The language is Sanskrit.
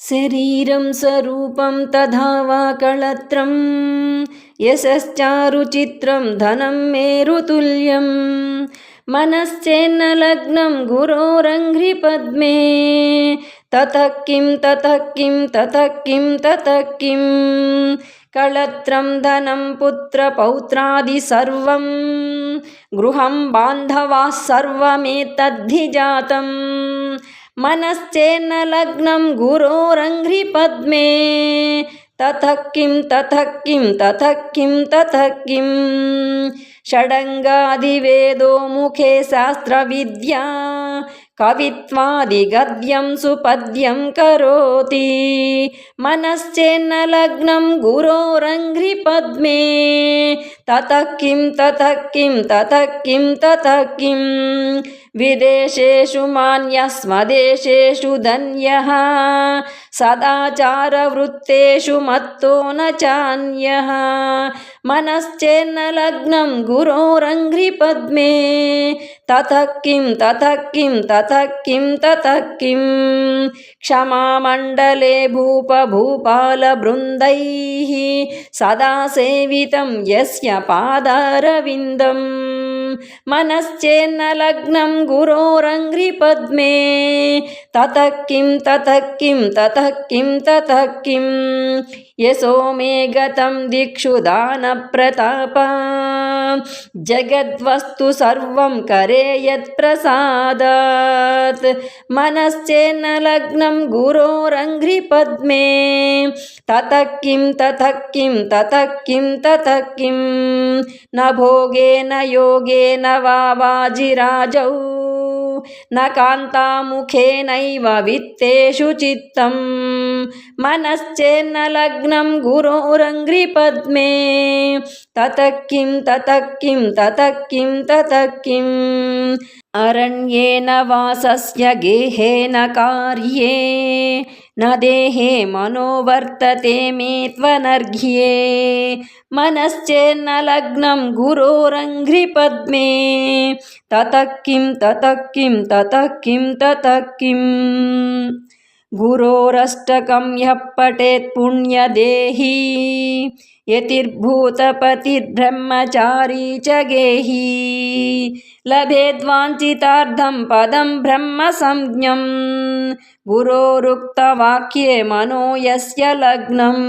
शरीरं स्वरूपं तथा वा कळत्रं यशश्चारुचित्रं धनं मेरुतुल्यं मनश्चेन्न लग्नं गुरोरङ्घ्रिपद्मे ततः किं ततः किं ततः किं ततः किं कळत्रं धनं पुत्रपौत्रादि सर्वं गृहं बान्धवाः सर्वमेतद्धि जातं मनश्चेन्न लग्नं गुरोरङ्घ्रिपद्मे ततः किं ततः किं ततः किं ततः किं षडङ्गादिवेदो मुखे शास्त्रविद्या कवित्वादिगद्यं सुपद्यं करोति मनश्चेन्न लग्नं गुरोरङ्घ्रिपद्मे ततः किं ततः किं ततः किं ततः किं विदेशेषु मान्यः स्वदेशेषु धन्यः सदाचारवृत्तेषु मत्तो न चान्यः मनश्चेन्न लग्नं गुरोरङ्घ्रिपद्मे ततः किं ततः किं ततः किं ततः किं क्षमामण्डले भूपभूपालवृन्दैः सदा सेवितं यस्य पादारविन्दम् मनश्चेन्न लग्नं गुरोरङ्घ्रिपद्मे ततः किं ततः किं ततः किं ततः किं यशो मे गतं दिक्षु दानप्रतापा जगद्वस्तु सर्वं करे यत्प्रसादात् मनश्चेन्न लग्नं गुरोरङ्घ्रिपद्मे ततः किं ततः किं ततः किं ततः किं न भोगेन योगेन वा वाजिराजौ न कान्तामुखेनैव वित्तेषु चित्तं मनश्चेन्न लग्नं गुरोरङ्घ्रिपद्मे ततः किं ततः किं ततः किं ततः किं अरण्येन वासस्य गेहेन कार्ये न देहे मनो वर्तते मे त्वनर्घ्ये मनश्चेन्न लग्नं गुरोरङ्घ्रिपद्मे ततः किं ततः किं ततः किं ततः किं गुरोरष्टकं यः पठेत् पुण्यदेही यतिर्भूतपतिर्ब्रह्मचारी च गेही लभेद्वाञ्छितार्थं पदं ब्रह्मसंज्ञं गुरोरुक्तवाक्ये मनो यस्य लग्नम्।